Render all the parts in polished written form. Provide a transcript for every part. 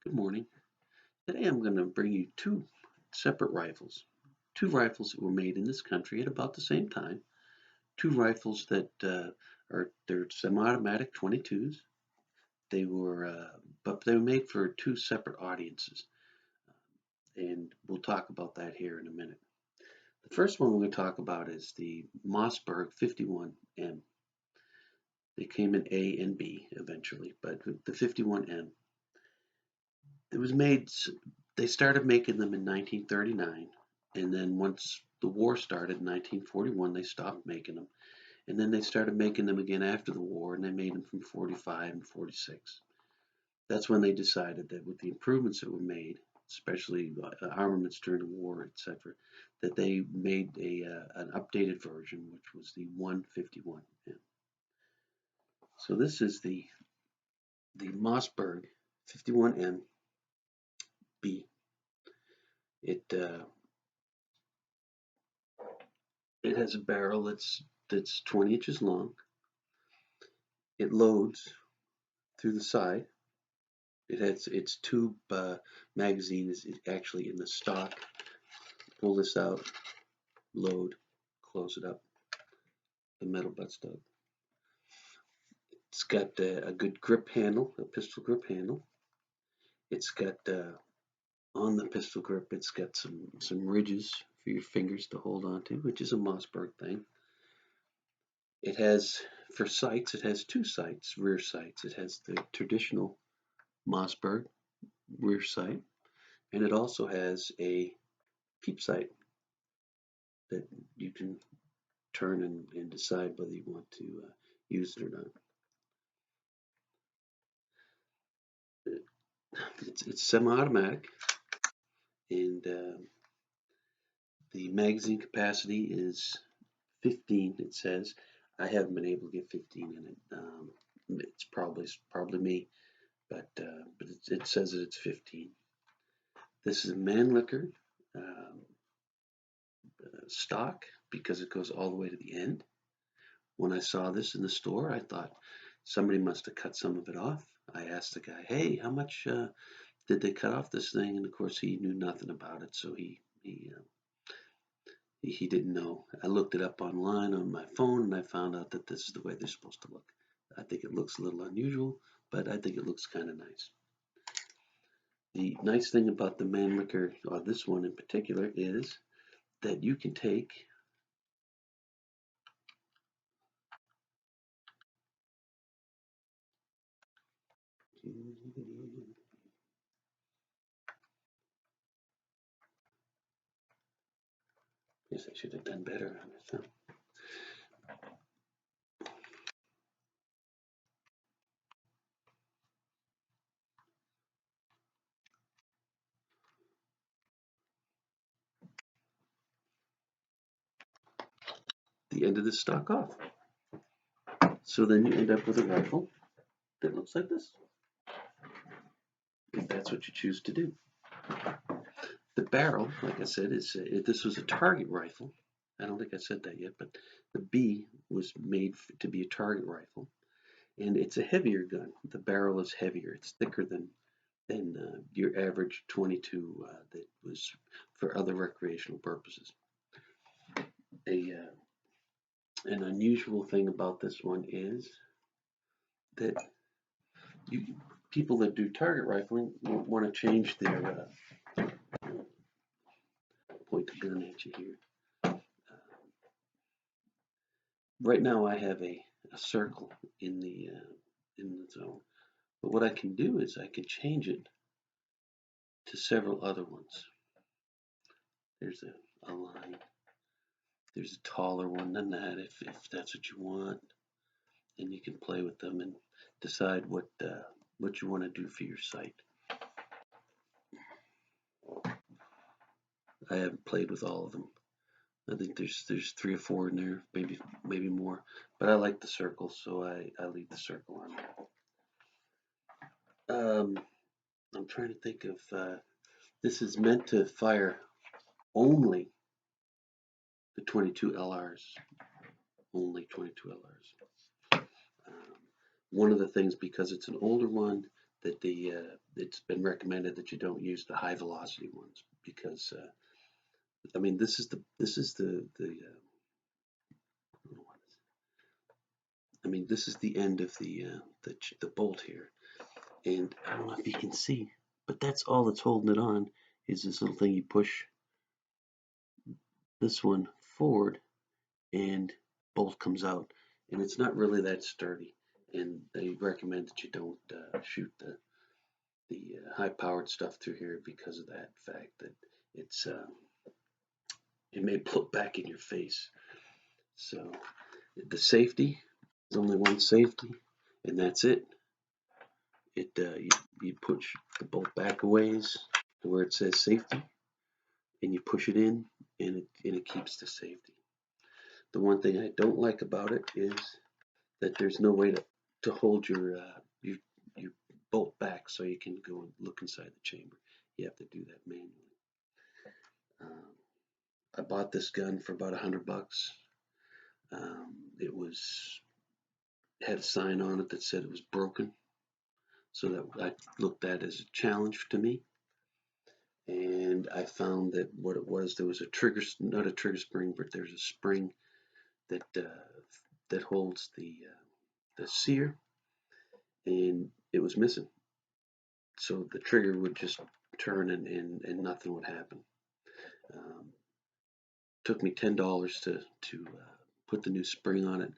Good morning. Today I'm going to bring you two separate rifles. Two rifles that were made in this country at about the same time. Two rifles that they're semi-automatic 22s. They were, but they were made for two separate audiences, and we'll talk about that here in a minute. The first one we're going to talk about is the Mossberg 51M. They came in A and B eventually, but the 51M. It was made. They started making them in 1939, and then once the war started in 1941, they stopped making them, and then they started making them again after the war, and they made them from 45 and 46. That's when they decided that with the improvements that were made, especially armaments during the war, etc., that they made an updated version, which was the 151M. So this is the Mossberg 51M B. It It has a barrel that's 20 inches long. It loads through the side. It has its tube magazine is actually in the stock. Pull this out, load, close it up. The metal buttstock. It's got a good grip handle, a pistol grip handle. It's got on the pistol grip, it's got some ridges for your fingers to hold on to, which is a Mossberg thing. It has, for sights, it has two sights, rear sights. It has the traditional Mossberg rear sight, and it also has a peep sight that you can turn and decide whether you want to use it or not. It's semi-automatic, and the magazine capacity is 15. It says. I haven't been able to get 15 in it. It's probably me, but it says that it's 15. This is a Mannlicher stock because it goes all the way to the end. When I saw this in the store, I thought somebody must have cut some of it off. I asked the guy, "Hey, how much did they cut off this thing?" And of course, he knew nothing about it, so he didn't know. I looked it up online on my phone, and I found out that this is the way they're supposed to look. I think it looks a little unusual, but I think it looks kind of nice. The nice thing about the Mannlicher, or this one in particular, is that you can take Guess I should have done better on this. The end of the stock off. So then you end up with a rifle that looks like this, if that's what you choose to do. The barrel, like I said, this was a target rifle. I don't think I said that yet, but the B was made to be a target rifle, and it's a heavier gun. The barrel is heavier. It's thicker than your average 22 that was for other recreational purposes. An unusual thing about this one is that people that do target rifling want to change their point the gun at you here. Right now, I have a circle in the zone, but what I can do is I can change it to several other ones. There's a line. There's a taller one than that if that's what you want, and you can play with them and decide what you want to do for your sight. I haven't played with all of them. I think there's 3 or 4 in there, maybe more. But I like the circle, so I leave the circle on. I'm trying to think of. This is meant to fire only the 22 LRs. Only 22 LRs. One of the things, because it's an older one, that it's been recommended that you don't use the high velocity ones because I mean I mean this is the end of the bolt here, and I don't know if you can see, but that's all that's holding it on is this little thing you push this one forward and bolt comes out, and it's not really that sturdy, and they recommend that you don't shoot the high powered stuff through here because of that fact that it's it may blow back in your face. So the safety, there's only one safety, and that's it. You push the bolt back a ways to where it says safety, and you push it in, and it keeps the safety. The one thing I don't like about it is that there's no way to hold your bolt back so you can go and look inside the chamber. You have to do that manually. I bought this gun for about $100. It had a sign on it that said it was broken, so that I looked at as a challenge to me. And I found that what it was, there was a trigger, not a trigger spring, but there's a spring that that holds the sear, and it was missing. So the trigger would just turn and nothing would happen. Took me $10 to put the new spring on it,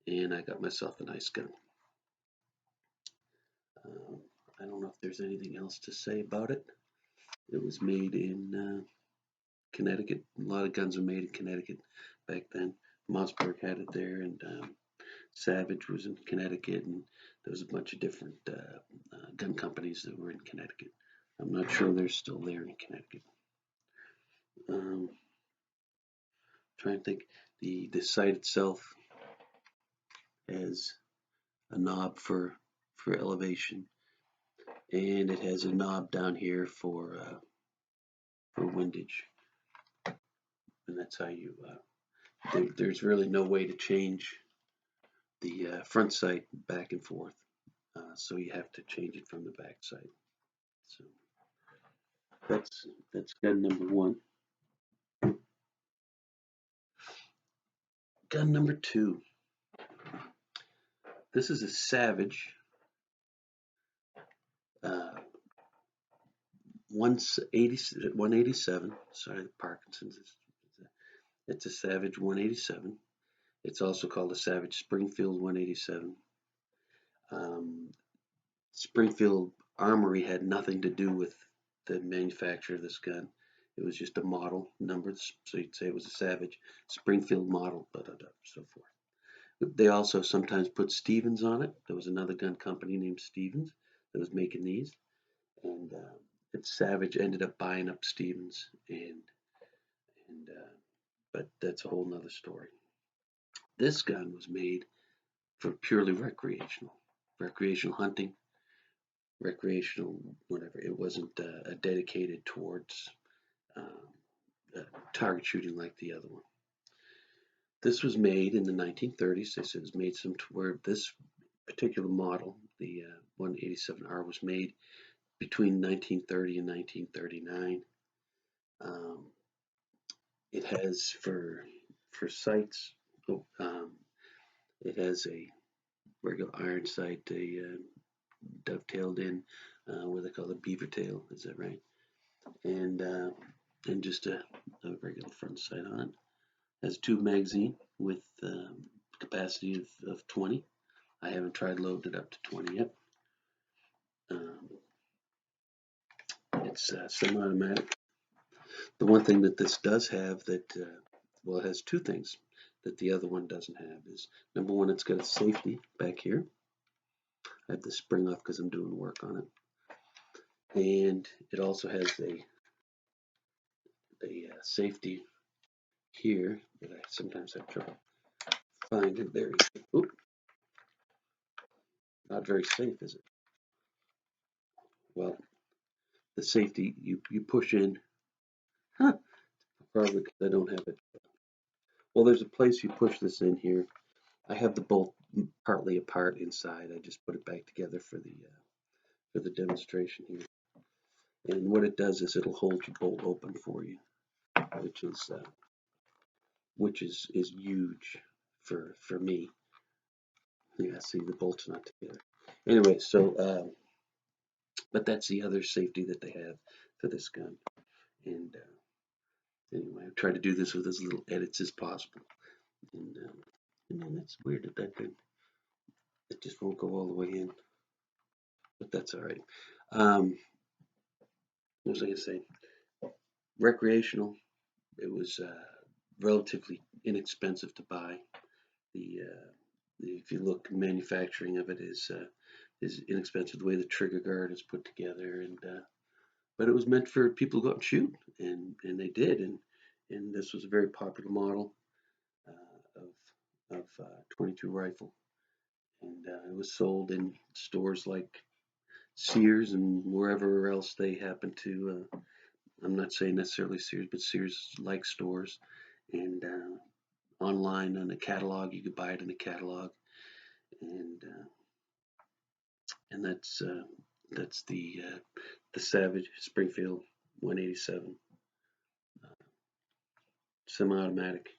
and I got myself a nice gun. I don't know if there's anything else to say about it. It was made in Connecticut. A lot of guns were made in Connecticut back then. Mossberg had it there, and Savage was in Connecticut, and there was a bunch of different gun companies that were in Connecticut. I'm not sure they're still there in Connecticut. Trying to think. The sight itself has a knob for elevation, and it has a knob down here for windage, and that's how you. There's really no way to change the front sight back and forth, so you have to change it from the back sight. So that's gun number one. Gun number two. This is a Savage 187. Sorry, Parkinson's. It's a Savage 187. It's also called a Savage Springfield 187. Springfield Armory had nothing to do with the manufacture of this gun. It was just a model number, so you'd say it was a Savage Springfield model, so forth. They also sometimes put Stevens on it. There was another gun company named Stevens that was making these, and Savage ended up buying up Stevens, but that's a whole nother story. This gun was made for purely recreational hunting, recreational whatever. It wasn't dedicated towards target shooting like the other one. This was made in the 1930s. They said it was made where this particular model, the 187R, was made between 1930 and 1939. It has for sights. It has a regular iron sight, a dovetailed in what they call a beaver tail. Is that right? And just a regular front sight on it. Has a tube magazine with capacity of 20. I haven't tried loading it up to 20 yet. It's semi-automatic. The one thing that this does have that, well, it has two things that the other one doesn't have is, number one, it's got a safety back here. I have the spring off because I'm doing work on it. And it also has a safety here that I sometimes have trouble finding. There you go. Oop. Not very safe, is it? Well, the safety, you push in. Huh. Probably because I don't have it. Well, there's a place you push this in here. I have the bolt partly apart inside. I just put it back together for for the demonstration here. And what it does is it'll hold your bolt open for you, which is huge for me. Yeah, see, the bolt's not together. Anyway, so but that's the other safety that they have for this gun. And anyway, I try to do this with as little edits as possible. And then that's weird that it just won't go all the way in, but that's all right. What was I gonna say? Recreational. It was relatively inexpensive to buy. If you look, manufacturing of it is inexpensive. The way the trigger guard is put together, and but it was meant for people to go out and shoot, and they did, and this was a very popular model of 22 rifle, and it was sold in stores like Sears and wherever else they happen to. I'm not saying necessarily Sears, but Sears-like stores, and online on the catalog. You could buy it in the catalog, and that's the Savage Springfield 187 semi-automatic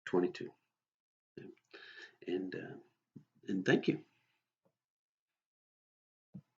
22. And thank you.